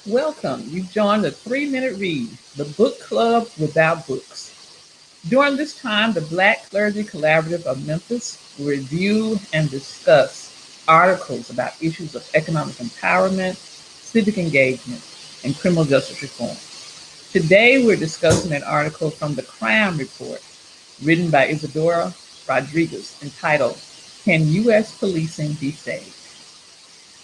Welcome. You've joined the 3 Minute Read, the book club without books. During this time, the Black Clergy Collaborative of Memphis will review and discuss articles about issues of economic empowerment, civic engagement, and criminal justice reform. Today, we're discussing an article from the Crime Report written by Isadora Rodriguez entitled, Can U.S. Policing Be Saved?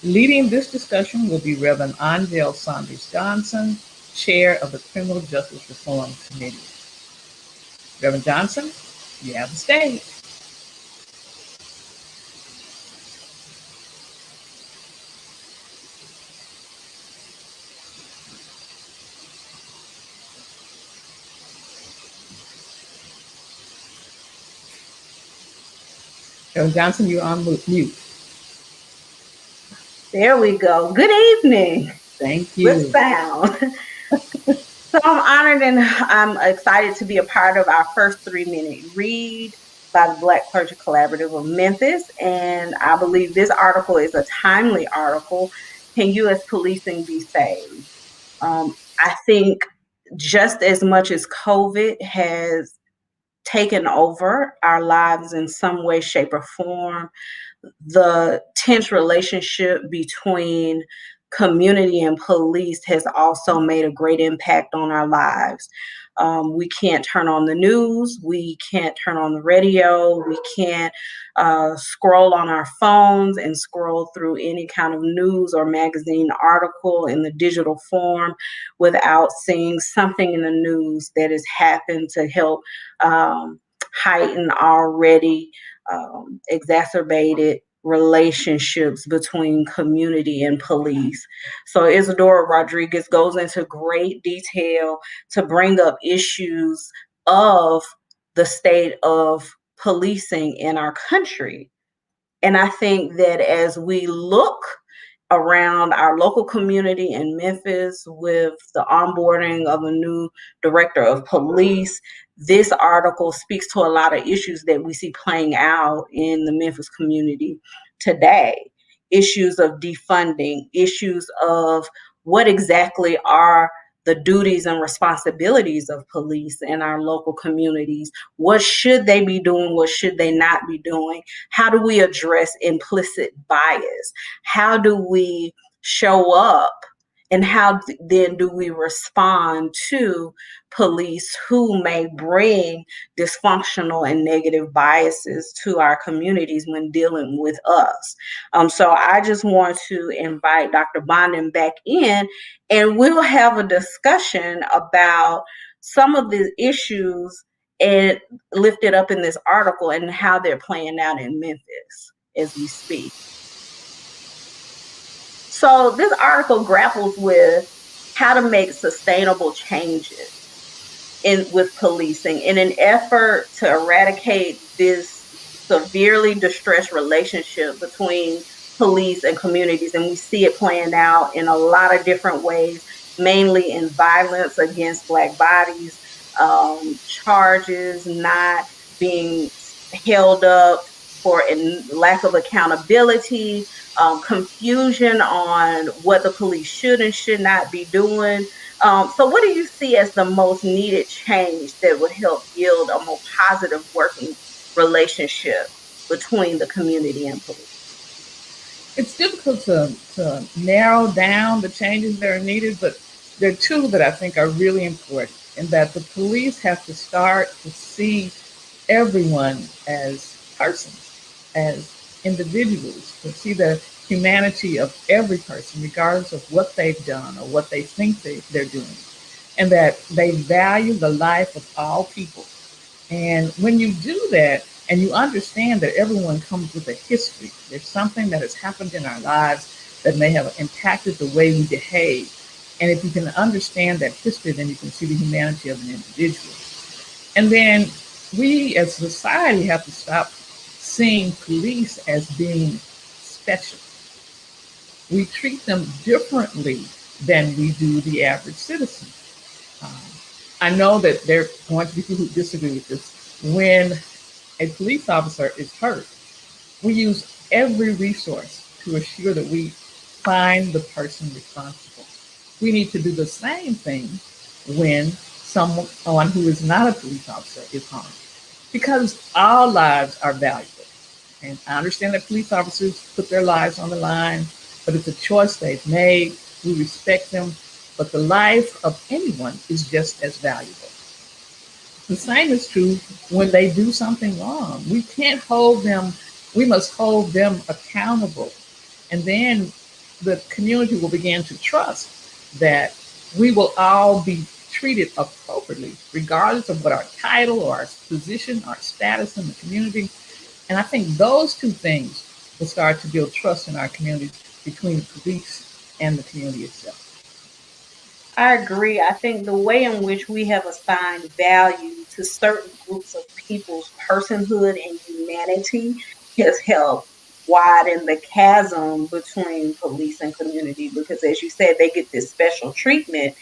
Leading this discussion will be Reverend Angel Saunders Johnson, Chair of the Criminal Justice Reform Committee. Reverend Johnson, you have the stage. Reverend Johnson, you're on mute. There we go. Good evening. Thank you. With sound. So I'm honored and I'm excited to be a part of our first 3 Minute Read by the Black Clergy Collaborative of Memphis. And I believe this article is a timely article. Can U.S. policing be saved? I think just as much as COVID has taken over our lives in some way, shape, or form, the tense relationship between community and police has also made a great impact on our lives. We can't turn on the news. We can't turn on the radio. We can't scroll on our phones and scroll through any kind of news or magazine article in the digital form without seeing something in the news that has happened to help heighten already exacerbated relationships between community and police. So Isadora Rodriguez goes into great detail to bring up issues of the state of policing in our country. And I think that as we look around our local community in Memphis with the onboarding of a new director of police, this article speaks to a lot of issues that we see playing out in the Memphis community today. Issues of defunding, issues of what exactly are the duties and responsibilities of police in our local communities. What should they be doing? What should they not be doing? How do we address implicit bias? How do we show up? And how then do we respond to police who may bring dysfunctional and negative biases to our communities when dealing with us? So I just want to invite Dr. Bonden back in, and we'll have a discussion about some of the issues and lifted up in this article and how they're playing out in Memphis as we speak. So this article grapples with how to make sustainable changes with policing in an effort to eradicate this severely distressed relationship between police and communities. And we see it playing out in a lot of different ways, mainly in violence against Black bodies, charges not being held up for lack of accountability, confusion on what the police should and should not be doing. So what do you see as the most needed change that would help yield a more positive working relationship between the community and police? It's difficult to narrow down the changes that are needed, but there are two that I think are really important, in that the police have to start to see everyone as persons, as individuals, to see the humanity of every person, regardless of what they've done or what they think they're doing, and that they value the life of all people. And when you do that, and you understand that everyone comes with a history, there's something that has happened in our lives that may have impacted the way we behave. And if you can understand that history, then you can see the humanity of an individual. And then we as a society have to stop seeing police as being special. We treat them differently than we do the average citizen. I know that there are going to be people who disagree with this. When a police officer is hurt, we use every resource to assure that we find the person responsible. We need to do the same thing when someone who is not a police officer is harmed, because all lives are valuable. And I understand that police officers put their lives on the line, but it's a choice they've made. We respect them, but the life of anyone is just as valuable. The same is true when they do something wrong. We can't hold them, we must hold them accountable. And then the community will begin to trust that we will all be treated appropriately, regardless of what our title or our position, our status in the community. And I think those two things will start to build trust in our communities between the police and the community itself. I agree. I think the way in which we have assigned value to certain groups of people's personhood and humanity has helped widen the chasm between police and community because, as you said, they get this special treatment.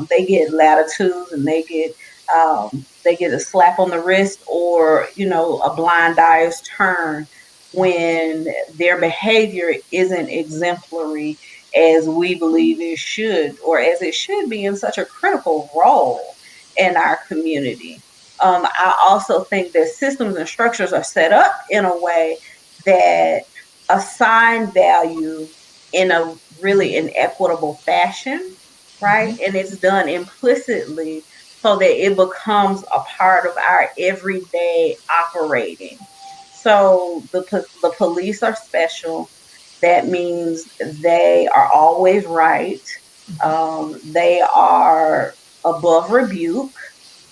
They get latitudes and they get a slap on the wrist or a blind eye's turn when their behavior isn't exemplary as we believe it should, or as it should be in such a critical role in our community. I also think that systems and structures are set up in a way that assign value in a really inequitable fashion, right? Mhm. And it's done implicitly so that it becomes a part of our everyday operating. So the police are special. That means they are always right. They are above rebuke.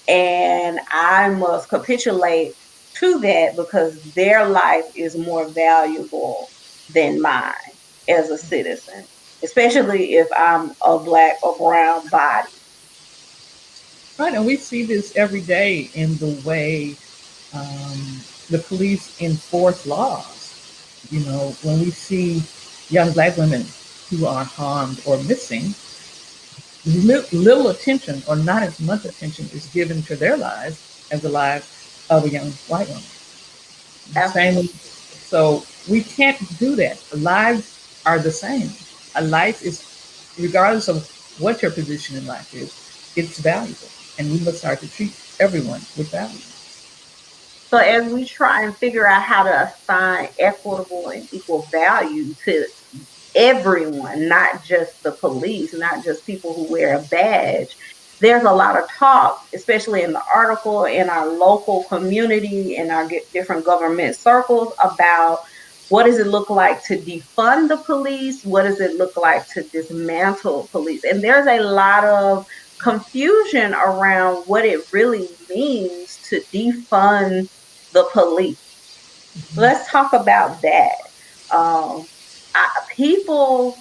And I must capitulate to that because their life is more valuable than mine as a citizen, especially if I'm a black or brown body. Right, and we see this every day in the way the police enforce laws. You know, when we see young black women who are harmed or missing, little attention or not as much attention is given to their lives as the lives of a young white woman. The same. Absolutely. So we can't do that. Lives are the same. A life is, regardless of what your position in life is, it's valuable, and we must start to treat everyone with value. So as we try and figure out how to assign equitable and equal value to everyone, not just the police, not just people who wear a badge. There's a lot of talk, especially in the article, in our local community, in our different government circles, about what does it look like to defund the police? What does it look like to dismantle police? And there's a lot of confusion around what it really means to defund the police. Let's talk about that. Um, People,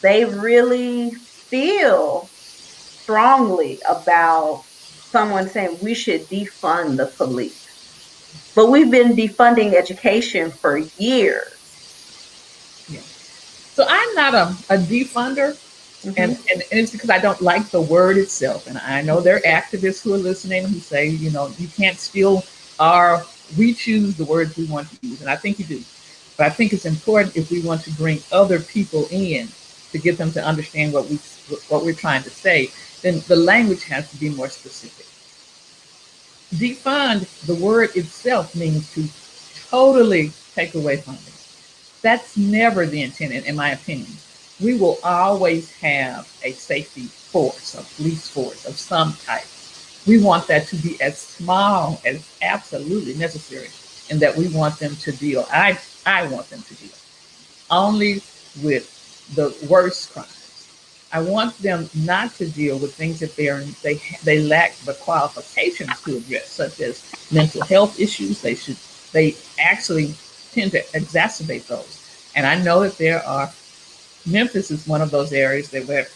they really feel strongly about someone saying we should defund the police. But we've been defunding education for years. Yeah. So I'm not a defunder, Mm-hmm. and it's because I don't like the word itself. And I know there are activists who are listening who say, you know, you can't steal our, we choose the words we want to use. And I think you do. But I think it's important if we want to bring other people in to get them to understand what we're trying to say, then the language has to be more specific. Defund, the word itself means to totally take away funding. That's never the intent, in my opinion. We will always have a safety force, a police force of some type. We want that to be as small as absolutely necessary, and that we want them to deal. I want them to deal only with the worst crimes. I want them not to deal with things that they lack the qualifications to address, such as mental health issues. They actually tend to exacerbate those. And I know that there are, Memphis is one of those areas that where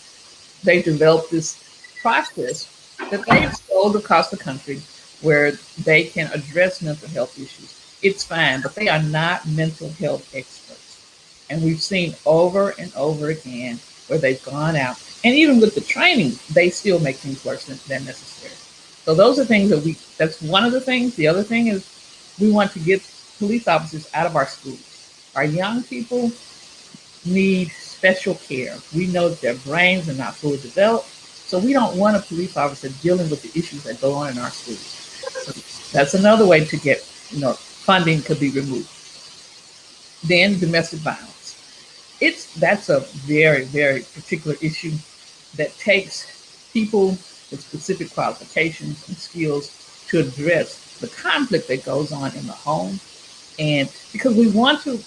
they developed this process that they've sold across the country where they can address mental health issues. It's fine, but they are not mental health experts. And we've seen over and over again where they've gone out, and even with the training, they still make things worse than necessary. So those are things that's one of the things. The other thing is we want to get police officers out of our schools. Our young people need special care. We know that their brains are not fully developed, so we don't want a police officer dealing with the issues that go on in our schools. So that's another way to get, funding could be removed. Then domestic violence. That's a very, very particular issue that takes people with specific qualifications and skills to address the conflict that goes on in the home. And because we want to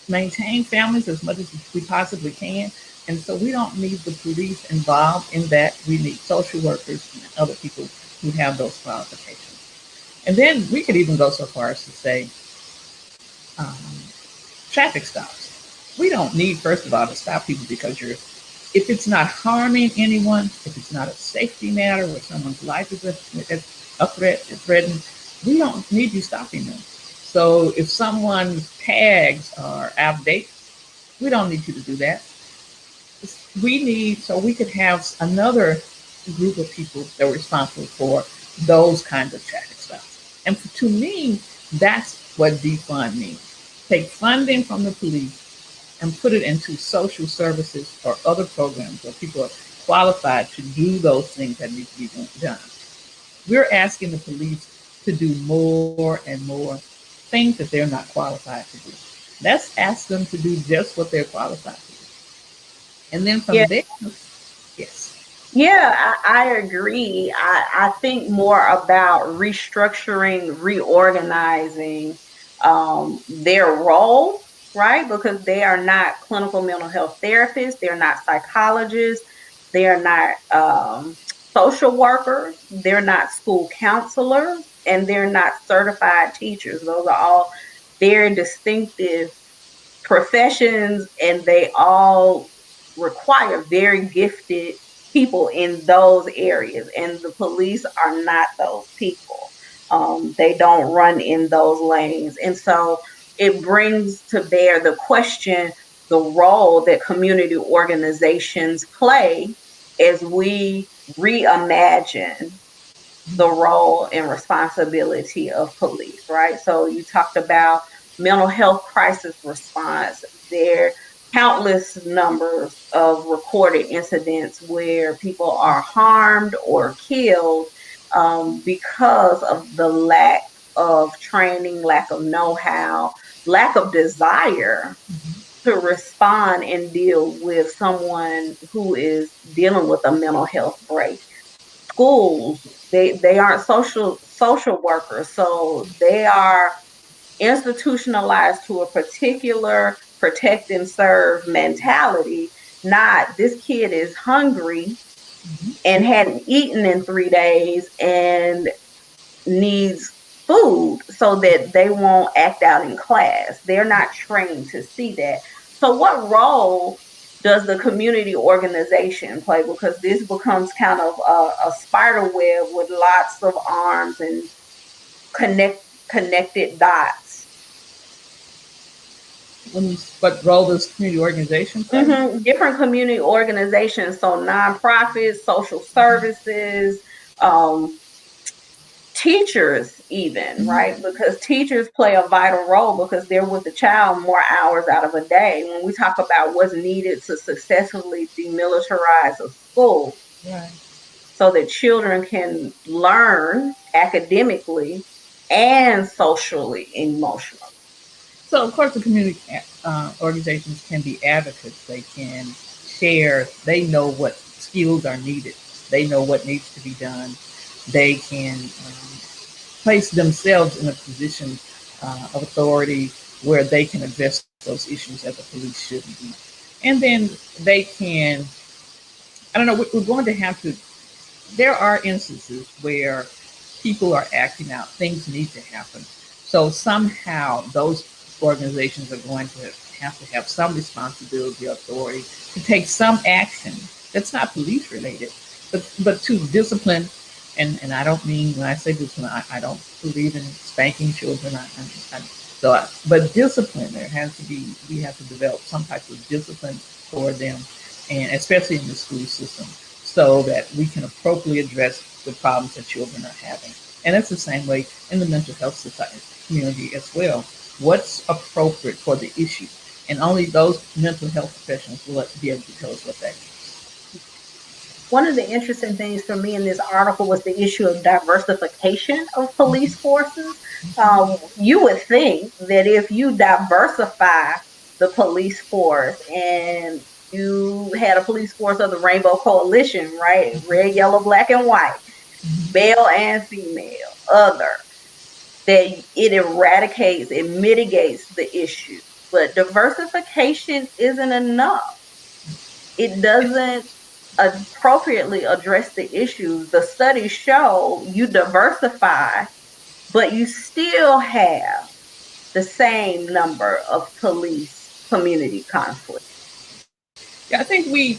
maintain families as much as we possibly can, and so we don't need the police involved in that. We need social workers and other people who have those qualifications. And then we could even go so far as to say um, traffic stops. We don't need, first of all, to stop people because if it's not harming anyone, if it's not a safety matter where someone's life is a threat, is threatened, we don't need you stopping them. So if someone's tags are out of date, we don't need you to do that. So we could have another group of people that are responsible for those kinds of traffic stops. And to me, that's what defund means. Take funding from the police and put it into social services or other programs where people are qualified to do those things that need to be done. We're asking the police to do more and more things that they're not qualified to do. Let's ask them to do just what they're qualified to do. And then from Yeah. there, yes. Yeah, I agree. I think more about restructuring, reorganizing their role, right? Because they are not clinical mental health therapists, they're not psychologists, they're not social workers, they're not school counselors, and they're not certified teachers. Those are all very distinctive professions, and they all require very gifted people in those areas, and the police are not those people. They don't run in those lanes, and so it brings to bear the question, the role that community organizations play as we reimagine the role and responsibility of police, right? So you talked about mental health crisis response. There countless numbers of recorded incidents where people are harmed or killed because of the lack of training, lack of know-how, lack of desire to respond and deal with someone who is dealing with a mental health break. Schools, they aren't social workers, so they are institutionalized to a particular protect and serve mentality. Not, this kid is hungry and hadn't eaten in 3 days and needs food, so that they won't act out in class. They're not trained to see that. So what role does the community organization play? Because this becomes kind of a spider web with lots of arms and connected dots. What role does community organization play? Different community organizations, so nonprofits, social services, um, teachers even, right? Because teachers play a vital role because they're with the child more hours out of a day. When we talk about what's needed to successfully demilitarize a school, Right. so that children can learn academically and socially and emotionally. So, of course, the community organizations can be advocates. They can share. They know what skills are needed. They know what needs to be done. They can place themselves in a position of authority where they can address those issues that the police shouldn't be. And then they can, I don't know, we're going to have to, there are instances where people are acting out, things need to happen. So somehow those organizations are going to have some responsibility or authority to take some action that's not police related, but to discipline. And I don't mean, when I say discipline, I don't believe in spanking children. But discipline, we have to develop some type of discipline for them, and especially in the school system, so that we can appropriately address the problems that children are having. And it's the same way in the mental health society community as well. What's appropriate for the issue? and only those mental health professionals will be able to tell us what that is. One of the interesting things for me in this article was the issue of diversification of police forces. You would think that if you diversify the police force and you had a police force of the Rainbow Coalition, right? Red, yellow, black, and white, male and female, other, that it eradicates, it mitigates the issue. But diversification isn't enough. It doesn't appropriately address the issues. The studies show you diversify, but you still have the same number of police community conflict. Yeah, I think we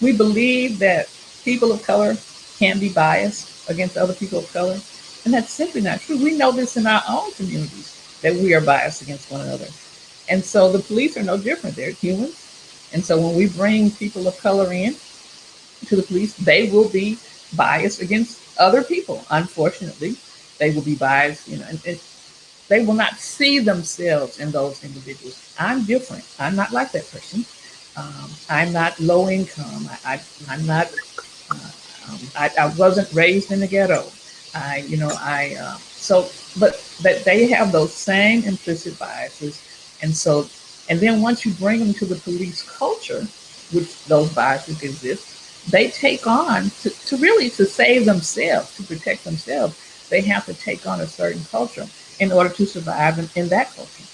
believe that people of color can be biased against other people of color, and that's simply not true. We know this in our own communities that we are biased against one another, and so the police are no different. They're humans, and so when we bring people of color in to the police, they will be biased against other people. Unfortunately, they will be biased, and they will not see themselves in those individuals. I'm different. I'm not like that person. I'm not low income. I'm not. I wasn't raised in the ghetto. So, but they have those same implicit biases, and so, and then once you bring them to the police culture, which those biases exist, they take on to really to save themselves, to protect themselves. They have to take on a certain culture in order to survive in that culture.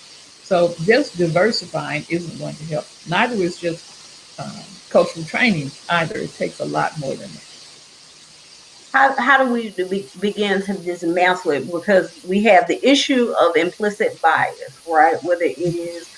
So just diversifying isn't going to help. Neither is just cultural training either. It takes a lot more than that. How do we begin to dismantle it? Because we have the issue of implicit bias, right? Whether it is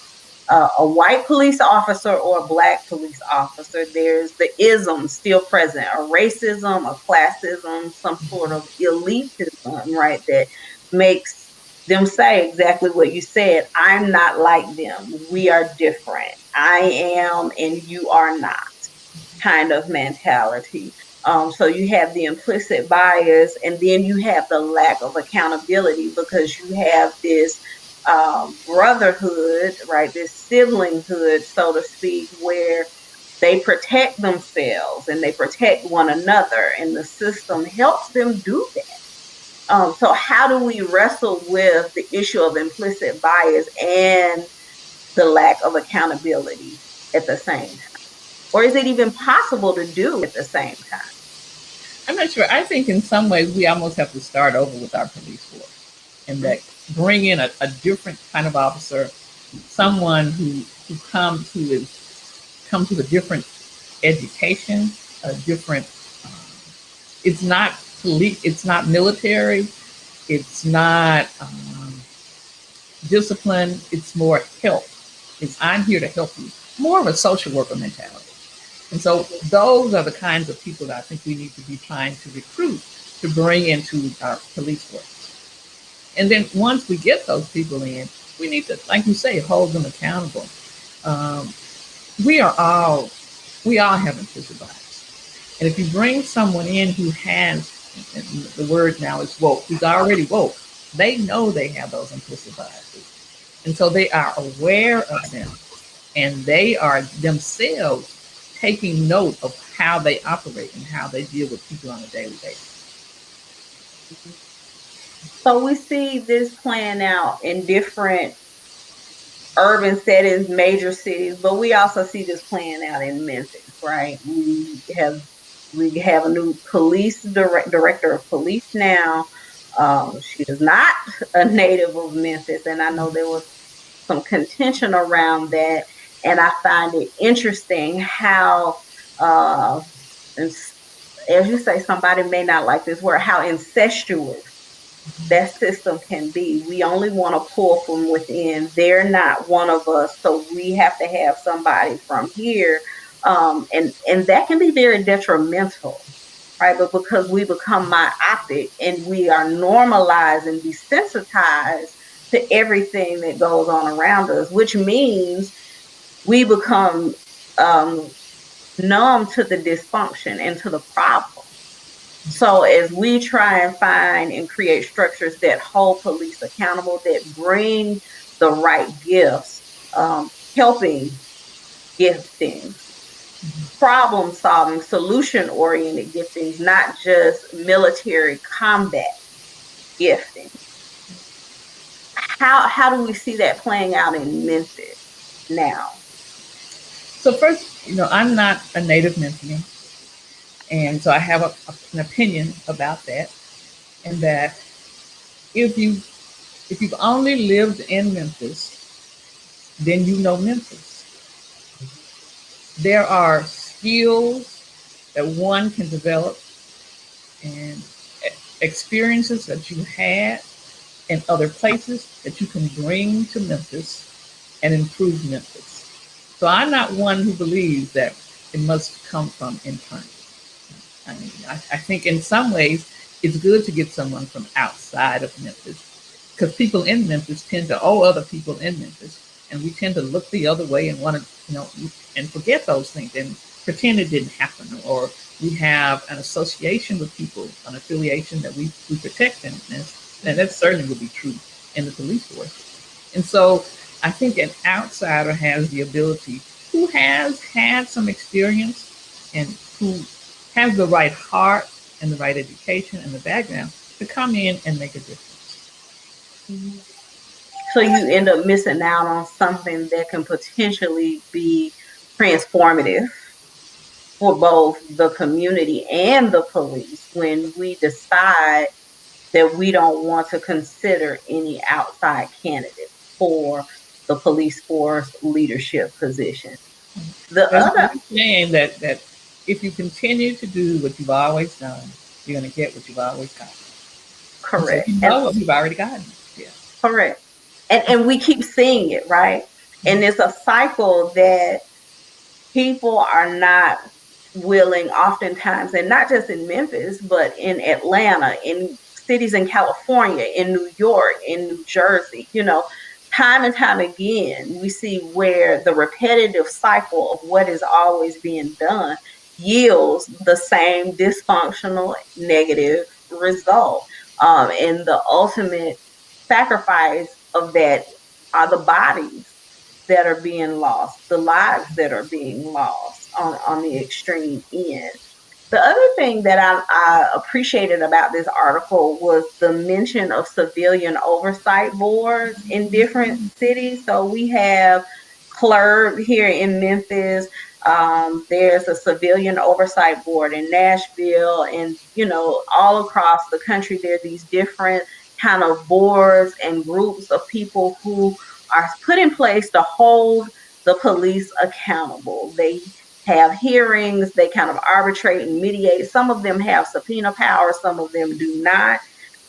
a white police officer or a black police officer, there's the ism still present, a racism, a classism, some sort of elitism, right? That makes them say exactly what you said. I'm not like them. We are different. I am and you are not kind of mentality. So you have the implicit bias, and then you have the lack of accountability because you have this brotherhood, right? This siblinghood, so to speak, where they protect themselves and they protect one another, and the system helps them do that. So how do we wrestle with the issue of implicit bias and the lack of accountability at the same time? Or is it even possible to do at the same time? I'm not sure. I think in some ways we almost have to start over with our police force and that bring in a different kind of officer, someone who comes with a different education, a different. It's not police. It's not military. It's not discipline. It's more help. It's I'm here to help you. More of a social worker mentality. And so those are the kinds of people that I think we need to be trying to recruit to bring into our police force. And then once we get those people in, we need to, like you say, hold them accountable. Um, we are all we all have implicit bias, and if you bring someone in who has, and the word now is woke, who's already woke, they know they have those implicit biases, and so they are aware of them, and they are themselves taking note of how they operate and how they deal with people on a daily basis. So we see this playing out in different urban settings, major cities, but we also see this playing out in Memphis, right? We have a new director of police now. She is not a native of Memphis, and I know there was some contention around that. And I find it interesting how, as you say, somebody may not like this word, how incestuous that system can be. We only want to pull from within. They're not one of us, so we have to have somebody from here, and that can be very detrimental, right? But because we become myopic and we are normalized and desensitized to everything that goes on around us, which means we become um, numb to the dysfunction and to the problem. So as we try and find and create structures that hold police accountable, that bring the right gifts, helping giftings, problem solving, solution oriented giftings, not just military combat gifting. How do we see that playing out in Memphis now? So first, I'm not a native Memphian, and so I have an opinion about that. And that if you if you've only lived in Memphis, then you know Memphis. There are skills that one can develop and experiences that you had in other places that you can bring to Memphis and improve Memphis. So I'm not one who believes that it must come from internally. I mean, I think in some ways it's good to get someone from outside of Memphis because people in Memphis tend to owe other people in Memphis, and we tend to look the other way and want to, and forget those things and pretend it didn't happen, or we have an association with people, an affiliation that we protect, and that certainly would be true in the police force. And so I think an outsider has the ability, who has had some experience and who has the right heart and the right education and the background to come in and make a difference. So you end up missing out on something that can potentially be transformative for both the community and the police when we decide that we don't want to consider any outside candidates for the police force leadership position. The There's other, no saying that if you continue to do what you've always done, you're going to get what you've always gotten. And so correct, you and know what you've already gotten. Yeah. correct, and we keep seeing it, right? And it's a cycle that people are not willing oftentimes, and not just in Memphis, but in Atlanta, in cities in California, in New York, in New Jersey, time and time again, we see where the repetitive cycle of what is always being done yields the same dysfunctional negative result. And the ultimate sacrifice of that are the bodies that are being lost, the lives that are being lost on the extreme end. The other thing that I appreciated about this article was the mention of civilian oversight boards in different cities. So we have Clergy here in Memphis. There's a civilian oversight board in Nashville, and all across the country, there are these different kind of boards and groups of people who are put in place to hold the police accountable. They have hearings, they kind of arbitrate and mediate. Some of them have subpoena power, some of them do not.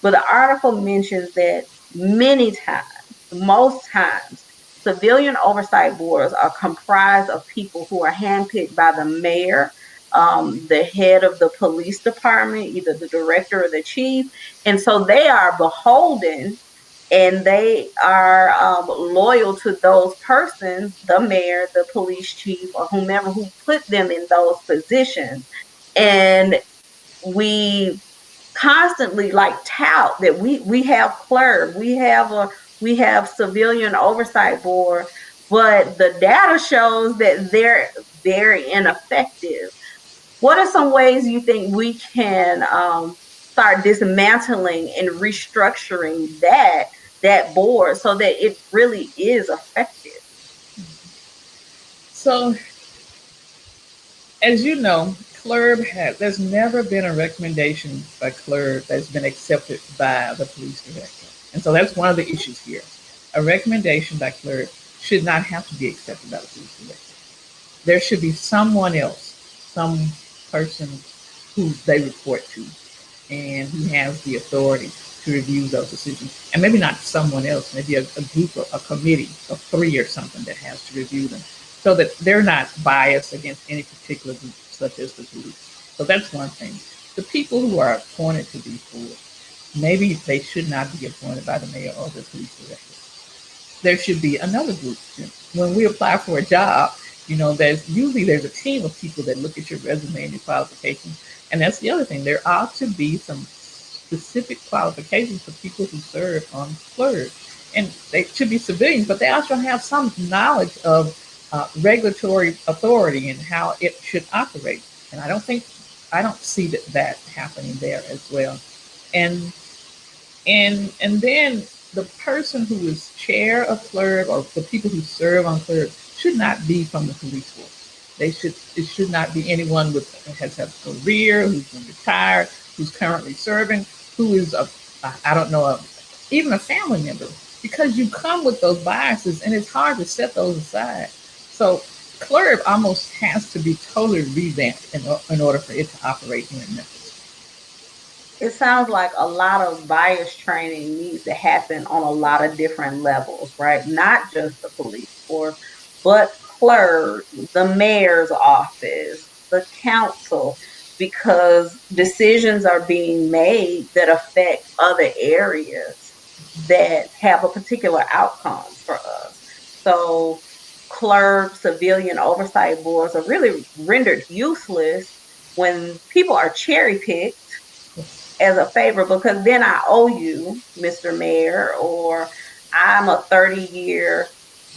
But the article mentions that many times, most times, civilian oversight boards are comprised of people who are handpicked by the mayor, the head of the police department, either the director or the chief. And so they are beholden and they are loyal to those persons, the mayor, the police chief, or whomever who put them in those positions. And we constantly like tout that we have clerk, we have civilian oversight board, but the data shows that they're very ineffective. What are some ways you think we can start dismantling and restructuring that board so that it really is effective? So, as you know, there's never been a recommendation by CLERB that's been accepted by the police director. And so that's one of the issues here. A recommendation by CLERB should not have to be accepted by the police director. There should be someone else, some person who they report to and who has the authority to review those decisions. And maybe not someone else, maybe a group or a committee of three or something that has to review them so that they're not biased against any particular group, such as the police. So that's one thing. The people who are appointed to these boards, maybe they should not be appointed by the mayor or the police director. There should be another group. When we apply for a job, there's a team of people that look at your resume and your qualifications. And that's the other thing. There ought to be some specific qualifications for people who serve on CLERG. and they should be civilians, but they also have some knowledge of regulatory authority and how it should operate. And I don't see that happening there as well. And and then the person who is chair of clerk or the people who serve on clerk should not be from the police force. It should not be anyone with has had a career, who's been retired, who's currently serving, who is I don't know, even a family member, because you come with those biases and it's hard to set those aside. So clerk almost has to be totally revamped in order for it to operate here in Memphis. It sounds like a lot of bias training needs to happen on a lot of different levels, right? Not just the police force, but clerk, the mayor's office, the council, because decisions are being made that affect other areas that have a particular outcomes for us. So clerk, civilian oversight boards are really rendered useless when people are cherry picked as a favor, because then I owe you, Mr. Mayor, or I'm a 30-year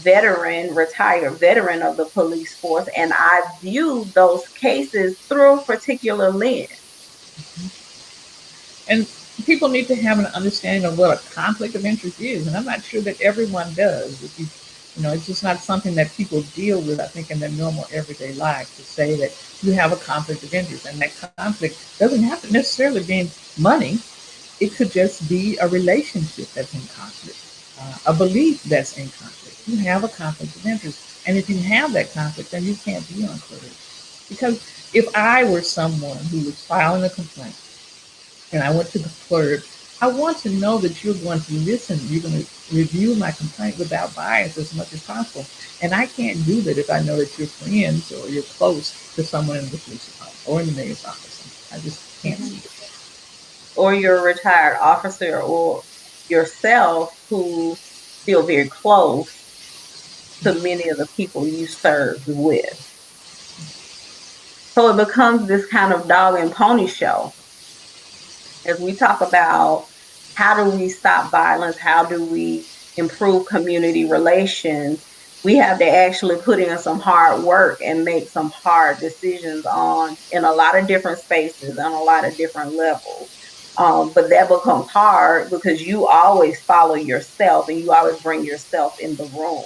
veteran, retired veteran of the police force, and I view those cases through a particular lens. And people need to have an understanding of what a conflict of interest is, and I'm not sure that everyone does. If it's just not something that people deal with, I think, in their normal everyday life, to say that you have a conflict of interest, and that conflict doesn't have to necessarily be money. It could just be a relationship that's in conflict, a belief that's in conflict. You have a conflict of interest, and if you have that conflict, then you can't be on clerk. Because if I were someone who was filing a complaint and I went to the clerk, I want to know that you're going to listen. You're going to review my complaint without bias as much as possible. And I can't do that if I know that you're friends or you're close to someone in the police department or in the mayor's office. I just can't see it. Or you're a retired officer, or yourself who feel very close to many of the people you served with. So it becomes this kind of dog and pony show. As we talk about how do we stop violence, how do we improve community relations, we have to actually put in some hard work and make some hard decisions in a lot of different spaces, on a lot of different levels. But that becomes hard because you always follow yourself and you always bring yourself in the room.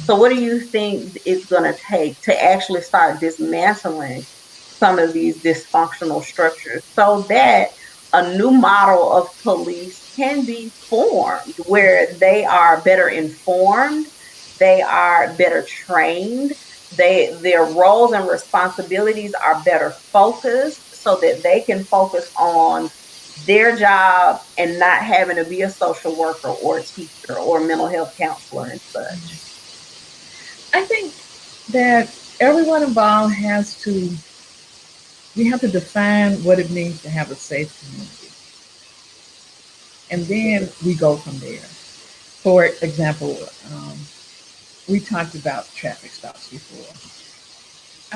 So what do you think it's going to take to actually start dismantling some of these dysfunctional structures so that a new model of police can be formed where they are better informed, they are better trained, their roles and responsibilities are better focused so that they can focus on their job and not having to be a social worker or a teacher or a mental health counselor and such? I think that everyone involved we have to define what it means to have a safe community. And then we go from there. For example, we talked about traffic stops before.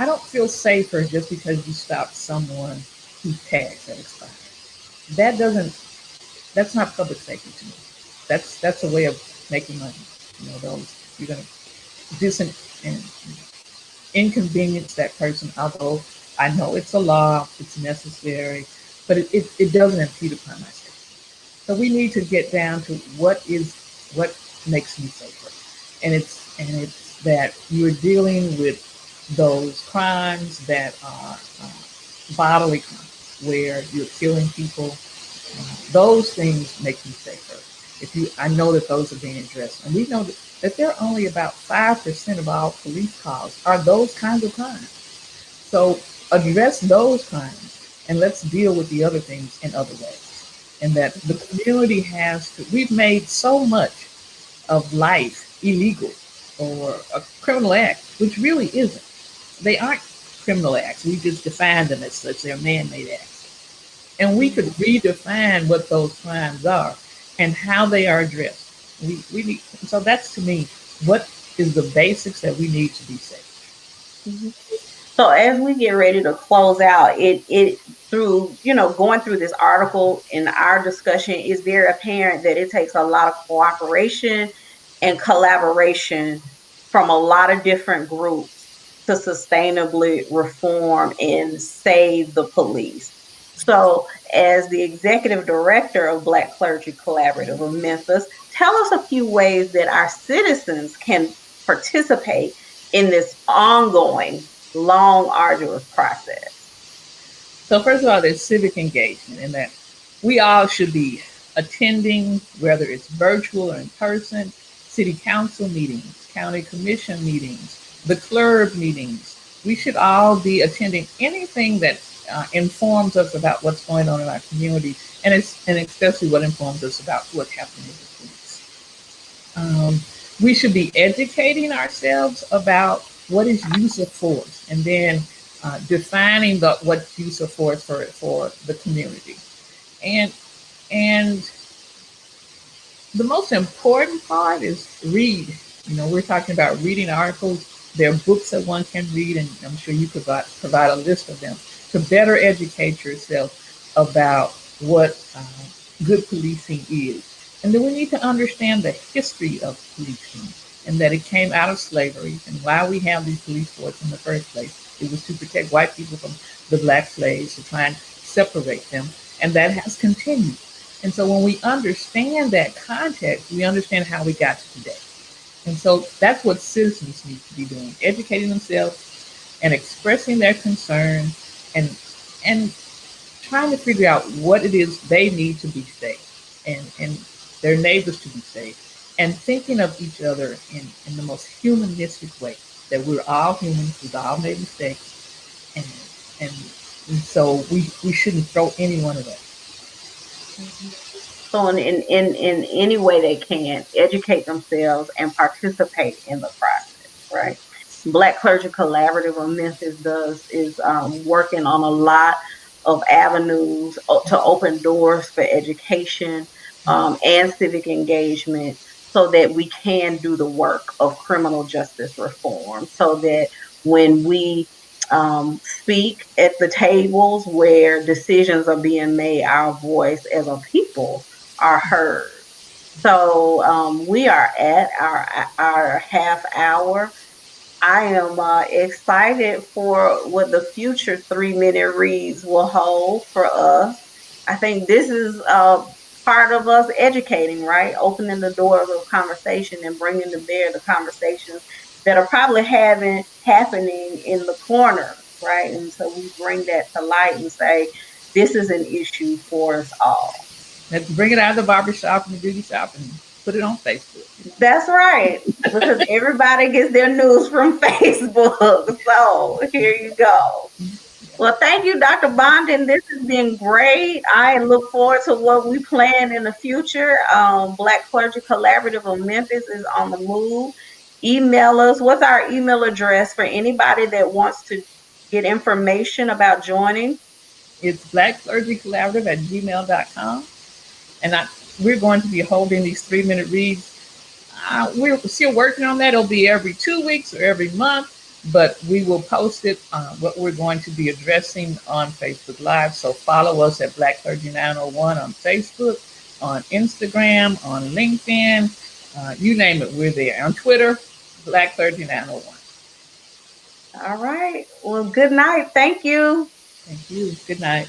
I don't feel safer just because you stop someone whose tags have expired. That doesn't. That's not public safety to me. That's a way of making money. Those you're going to inconvenience that person. Although I know it's a law, it's necessary, but it doesn't impede upon my safety. So we need to get down to what makes me safer, and it's that you're dealing with those crimes that are bodily crimes, where you're killing people. Those things make me safer. I know that those are being addressed, and we know that there are only about 5% of all police calls are those kinds of crimes. So address those crimes, and let's deal with the other things in other ways. And that the community we've made so much of life illegal or a criminal act, which really isn't. They aren't criminal acts. We just define them as such. They're man-made acts. And we could redefine what those crimes are and how they are addressed. So that's, to me, what is the basics that we need to be safe. Mm-hmm. So as we get ready to close out, it through, going through this article in our discussion, is very apparent that it takes a lot of cooperation and collaboration from a lot of different groups to sustainably reform and save the police. So, as the executive director of Black Clergy Collaborative of Memphis, tell us a few ways that our citizens can participate in this ongoing, long, arduous process. So first of all, there's civic engagement, in that we all should be attending, whether it's virtual or in person, city council meetings, county commission meetings, the club meetings. We should all be attending anything that informs us about what's going on in our community, and especially what informs us about what's happening with the police. We should be educating ourselves about what is use of force, and then defining what use of force for the community. And and the most important part is read. We're talking about reading articles. There are books that one can read, and I'm sure you could provide a list of them to better educate yourself about what good policing is. And then we need to understand the history of policing, and that it came out of slavery, and why we have these police forces in the first place. It was to protect white people from the black slaves, to try and separate them, and that has continued. And so when we understand that context, we understand how we got to today. And so that's what citizens need to be doing, educating themselves and expressing their concern, and trying to figure out what it is they need to be safe, and their neighbors to be safe, and thinking of each other in the most humanistic way, that we're all humans, we've all made mistakes, and and so we shouldn't throw anyone away. So in any way they can, educate themselves and participate in the process, right? Black Clergy Collaborative of Memphis is working on a lot of avenues to open doors for education and civic engagement, so that we can do the work of criminal justice reform, so that when we speak at the tables where decisions are being made, our voice as a people are heard. So we are at our half hour. I am excited for what the future 3-minute reads will hold for us. I think this is part of us educating, right? Opening the doors of conversation and bringing to bear the conversations that are probably happening in the corner, right? And so we bring that to light and say, this is an issue for us all. Let's bring it out of the barber shop and the beauty shop and put it on Facebook. That's right, because everybody gets their news from Facebook. So here you go. Well, thank you, Dr. Bondon. This has been great. I look forward to what we plan in the future. Black Clergy Collaborative of Memphis is on the move. Email us. What's our email address for anybody that wants to get information about joining? It's blackclergycollaborative@gmail.com. And we're going to be holding these 3-minute reads. We're still working on that. It'll be every 2 weeks or every month, but we will post it, what we're going to be addressing, on Facebook Live. So follow us at Black Clergy 901 on Facebook, on Instagram, on LinkedIn, you name it, we're there. On Twitter, Black Clergy 901. All right. Well, good night. Thank you. Thank you. Good night.